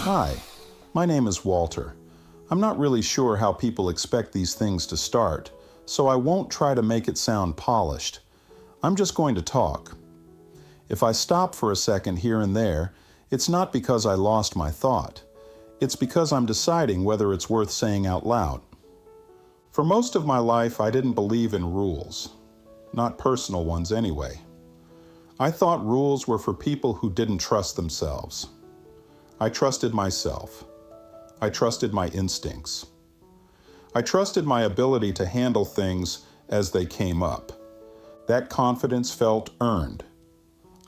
Hi, my name is Walter. I'm not really sure how people expect these things to start, so I won't try to make it sound polished. I'm just going to talk. If I stop for a second here and there, it's not because I lost my thought. It's because I'm deciding whether it's worth saying out loud. For most of my life, I didn't believe in rules. Not personal ones anyway. I thought rules were for people who didn't trust themselves. I trusted myself. I trusted my instincts. I trusted my ability to handle things as they came up. That confidence felt earned.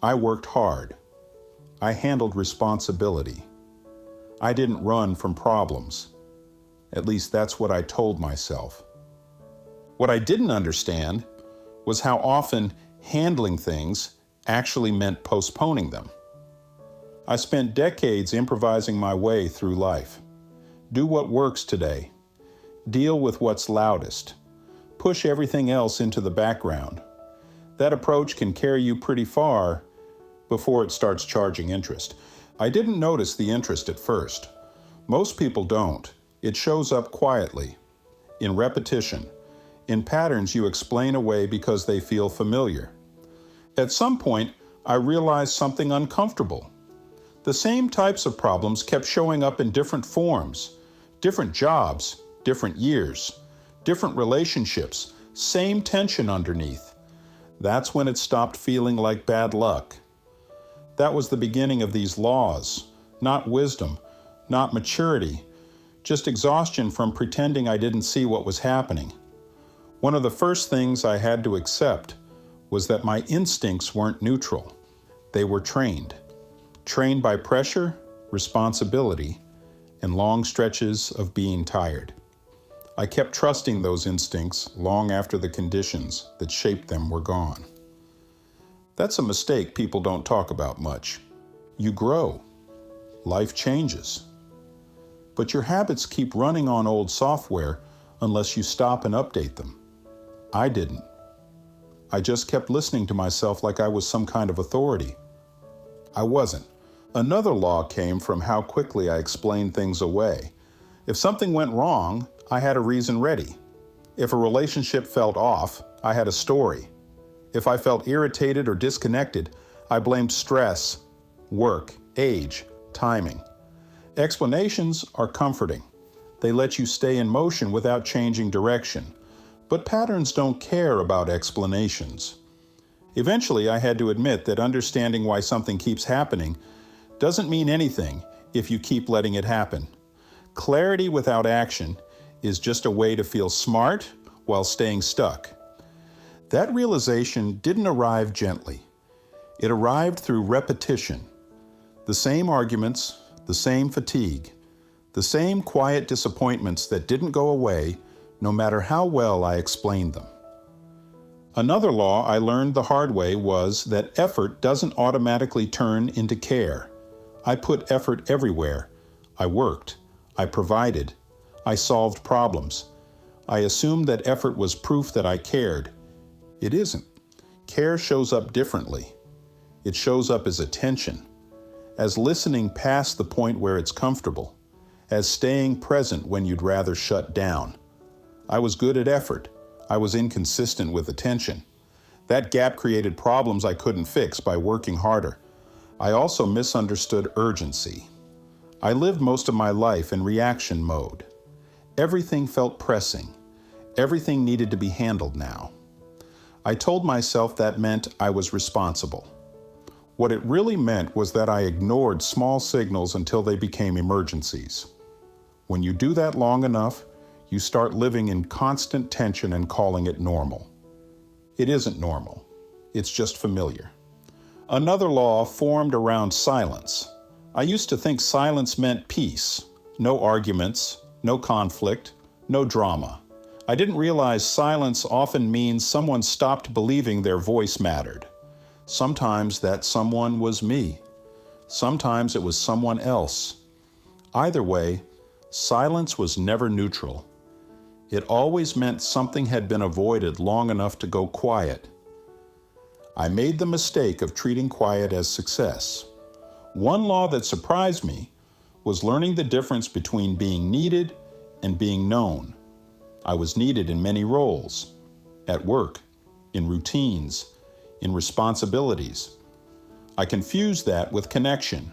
I worked hard. I handled responsibility. I didn't run from problems. At least that's what I told myself. What I didn't understand was how often handling things actually meant postponing them. I spent decades improvising my way through life. Do what works today. Deal with what's loudest. Push everything else into the background. That approach can carry you pretty far before it starts charging interest. I didn't notice the interest at first. Most people don't. It shows up quietly, in repetition, in patterns you explain away because they feel familiar. At some point, I realized something uncomfortable. The same types of problems kept showing up in different forms, different jobs, different years, different relationships, same tension underneath. That's when it stopped feeling like bad luck. That was the beginning of these laws, not wisdom, not maturity, just exhaustion from pretending I didn't see what was happening. One of the first things I had to accept was that my instincts weren't neutral. They were trained. Trained by pressure, responsibility, and long stretches of being tired. I kept trusting those instincts long after the conditions that shaped them were gone. That's a mistake people don't talk about much. You grow. Life changes. But your habits keep running on old software unless you stop and update them. I didn't. I just kept listening to myself like I was some kind of authority. I wasn't. Another law came from how quickly I explained things away. If something went wrong, I had a reason ready. If a relationship felt off, I had a story. If I felt irritated or disconnected, I blamed stress, work, age, timing. Explanations are comforting. They let you stay in motion without changing direction. But patterns don't care about explanations. Eventually, I had to admit that understanding why something keeps happening doesn't mean anything if you keep letting it happen. Clarity without action is just a way to feel smart while staying stuck. That realization didn't arrive gently. It arrived through repetition. The same arguments, the same fatigue, the same quiet disappointments that didn't go away no matter how well I explained them. Another law I learned the hard way was that effort doesn't automatically turn into care. I put effort everywhere. I worked. I provided. I solved problems. I assumed that effort was proof that I cared. It isn't. Care shows up differently. It shows up as attention, as listening past the point where it's comfortable, as staying present when you'd rather shut down. I was good at effort. I was inconsistent with attention. That gap created problems I couldn't fix by working harder. I also misunderstood urgency. I lived most of my life in reaction mode. Everything felt pressing. Everything needed to be handled now. I told myself that meant I was responsible. What it really meant was that I ignored small signals until they became emergencies. When you do that long enough, you start living in constant tension and calling it normal. It isn't normal. It's just familiar. Another law formed around silence. I used to think silence meant peace. No arguments, no conflict, no drama. I didn't realize silence often means someone stopped believing their voice mattered. Sometimes that someone was me. Sometimes it was someone else. Either way, silence was never neutral. It always meant something had been avoided long enough to go quiet. I made the mistake of treating quiet as success. One law that surprised me was learning the difference between being needed and being known. I was needed in many roles, at work, in routines, in responsibilities. I confused that with connection.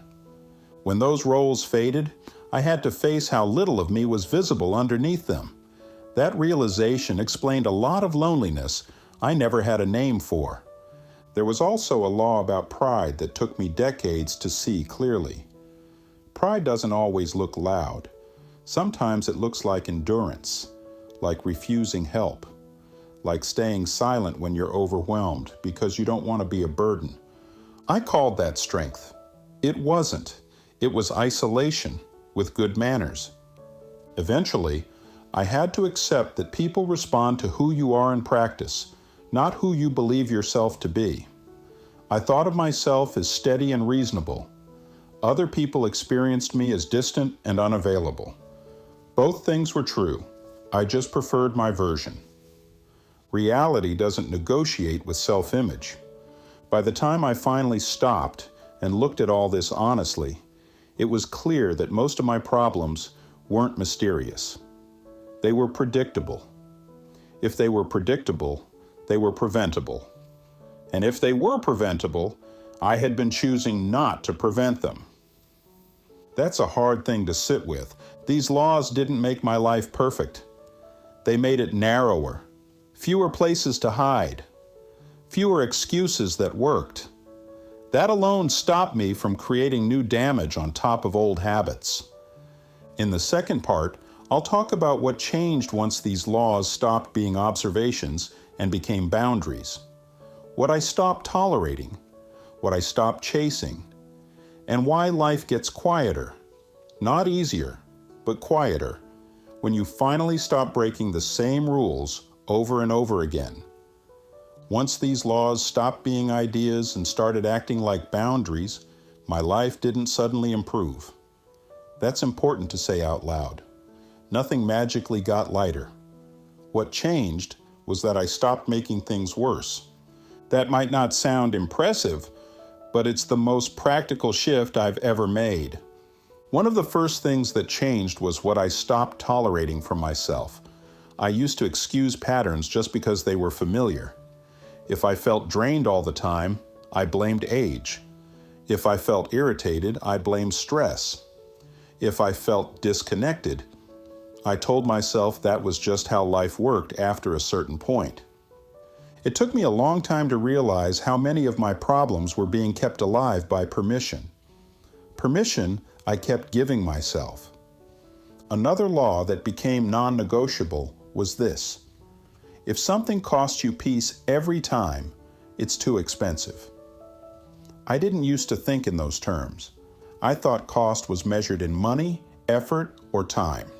When those roles faded, I had to face how little of me was visible underneath them. That realization explained a lot of loneliness I never had a name for. There was also a law about pride that took me decades to see clearly. Pride doesn't always look loud. Sometimes it looks like endurance, like refusing help, like staying silent when you're overwhelmed because you don't want to be a burden. I called that strength. It wasn't. It was isolation with good manners. Eventually, I had to accept that people respond to who you are in practice, not who you believe yourself to be. I thought of myself as steady and reasonable. Other people experienced me as distant and unavailable. Both things were true. I just preferred my version. Reality doesn't negotiate with self-image. By the time I finally stopped and looked at all this honestly, it was clear that most of my problems weren't mysterious. They were predictable. If they were predictable, they were preventable. And if they were preventable, I had been choosing not to prevent them. That's a hard thing to sit with. These laws didn't make my life perfect. They made it narrower, fewer places to hide, fewer excuses that worked. That alone stopped me from creating new damage on top of old habits. In the second part, I'll talk about what changed once these laws stopped being observations and became boundaries. What I stopped tolerating, what I stopped chasing, and why life gets quieter, not easier, but quieter, when you finally stop breaking the same rules over and over again. Once these laws stopped being ideas and started acting like boundaries, my life didn't suddenly improve. That's important to say out loud. Nothing magically got lighter. What changed was that I stopped making things worse. That might not sound impressive, but it's the most practical shift I've ever made. One of the first things that changed was what I stopped tolerating from myself. I used to excuse patterns just because they were familiar. If I felt drained all the time, I blamed age. If I felt irritated, I blamed stress. If I felt disconnected, I told myself that was just how life worked after a certain point. It took me a long time to realize how many of my problems were being kept alive by permission. Permission I kept giving myself. Another law that became non-negotiable was this: if something costs you peace every time, it's too expensive. I didn't used to think in those terms. I thought cost was measured in money, effort, or time.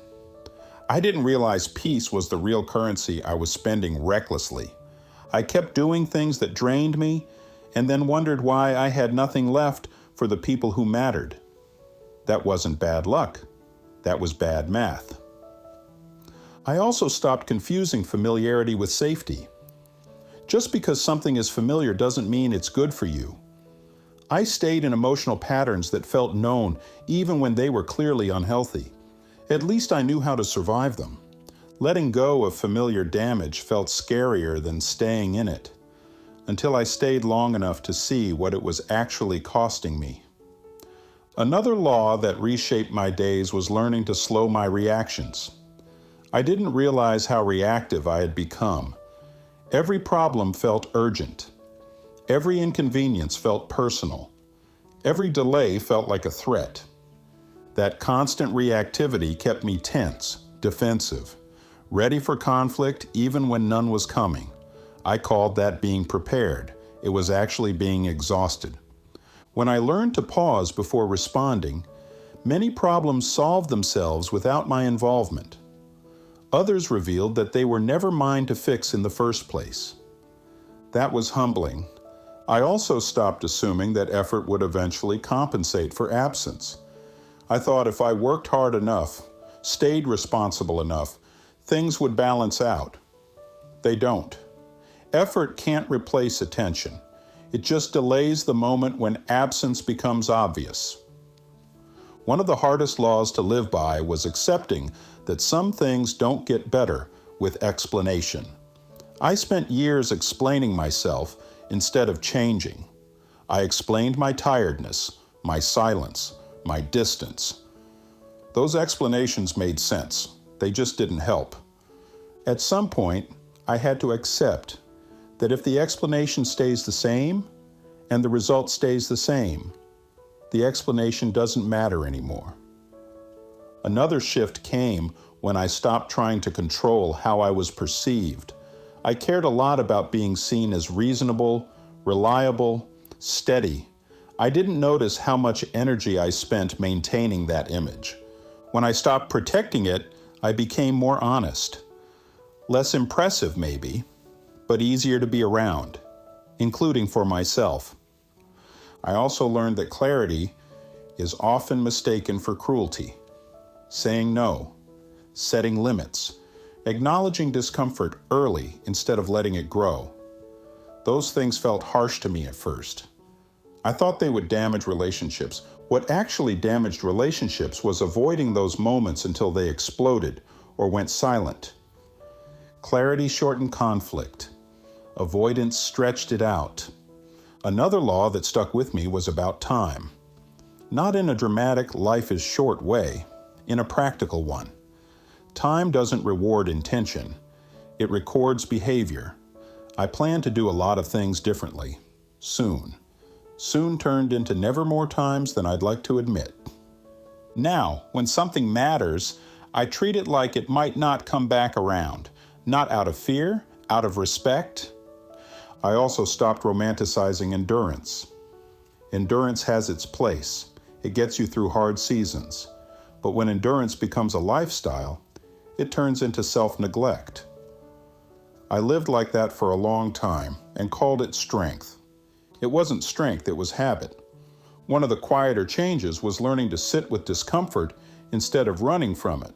I didn't realize peace was the real currency I was spending recklessly. I kept doing things that drained me and then wondered why I had nothing left for the people who mattered. That wasn't bad luck. That was bad math. I also stopped confusing familiarity with safety. Just because something is familiar doesn't mean it's good for you. I stayed in emotional patterns that felt known even when they were clearly unhealthy. At least I knew how to survive them. Letting go of familiar damage felt scarier than staying in it, until I stayed long enough to see what it was actually costing me. Another law that reshaped my days was learning to slow my reactions. I didn't realize how reactive I had become. Every problem felt urgent. Every inconvenience felt personal. Every delay felt like a threat. That constant reactivity kept me tense, defensive, ready for conflict even when none was coming. I called that being prepared. It was actually being exhausted. When I learned to pause before responding, many problems solved themselves without my involvement. Others revealed that they were never mine to fix in the first place. That was humbling. I also stopped assuming that effort would eventually compensate for absence. I thought if I worked hard enough, stayed responsible enough, things would balance out. They don't. Effort can't replace attention. It just delays the moment when absence becomes obvious. One of the hardest laws to live by was accepting that some things don't get better with explanation. I spent years explaining myself instead of changing. I explained my tiredness, my silence, my distance. Those explanations made sense. They just didn't help. At some point, I had to accept that if the explanation stays the same and the result stays the same, the explanation doesn't matter anymore. Another shift came when I stopped trying to control how I was perceived. I cared a lot about being seen as reasonable, reliable, steady. I didn't notice how much energy I spent maintaining that image. When I stopped protecting it, I became more honest. Less impressive, maybe, but easier to be around, including for myself. I also learned that clarity is often mistaken for cruelty. Saying no, setting limits, acknowledging discomfort early instead of letting it grow. Those things felt harsh to me at first. I thought they would damage relationships. What actually damaged relationships was avoiding those moments until they exploded or went silent. Clarity shortened conflict. Avoidance stretched it out. Another law that stuck with me was about time. Not in a dramatic life is short way, in a practical one. Time doesn't reward intention. It records behavior. I plan to do a lot of things differently. Soon. Soon turned into never more times than I'd like to admit. Now, when something matters, I treat it like it might not come back around. Not out of fear, out of respect. I also stopped romanticizing endurance. Endurance has its place. It gets you through hard seasons. But when endurance becomes a lifestyle, it turns into self-neglect. I lived like that for a long time and called it strength. It wasn't strength, it was habit. One of the quieter changes was learning to sit with discomfort instead of running from it,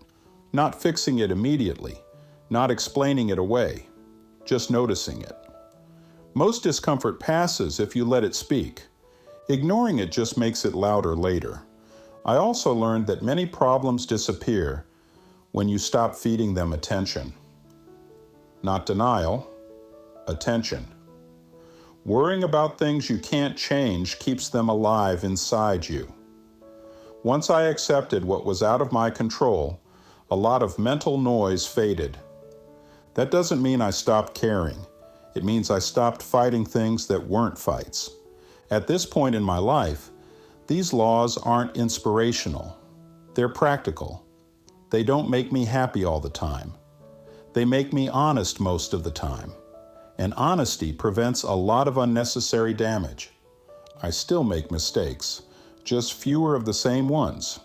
not fixing it immediately, not explaining it away, just noticing it. Most discomfort passes if you let it speak. Ignoring it just makes it louder later. I also learned that many problems disappear when you stop feeding them attention. Not denial, attention. Worrying about things you can't change keeps them alive inside you. Once I accepted what was out of my control, a lot of mental noise faded. That doesn't mean I stopped caring. It means I stopped fighting things that weren't fights. At this point in my life, these laws aren't inspirational. They're practical. They don't make me happy all the time. They make me honest most of the time. And honesty prevents a lot of unnecessary damage. I still make mistakes, just fewer of the same ones.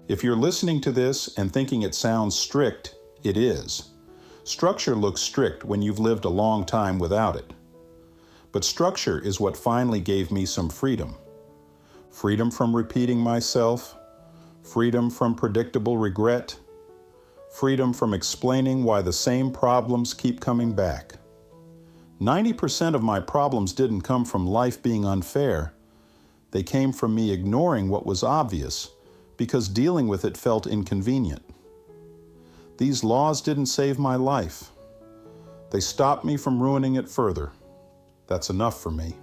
If you're listening to this and thinking it sounds strict, it is. Structure looks strict when you've lived a long time without it. But structure is what finally gave me some freedom. Freedom from repeating myself, freedom from predictable regret, freedom from explaining why the same problems keep coming back. 90% of my problems didn't come from life being unfair. They came from me ignoring what was obvious because dealing with it felt inconvenient. These laws didn't save my life. They stopped me from ruining it further. That's enough for me.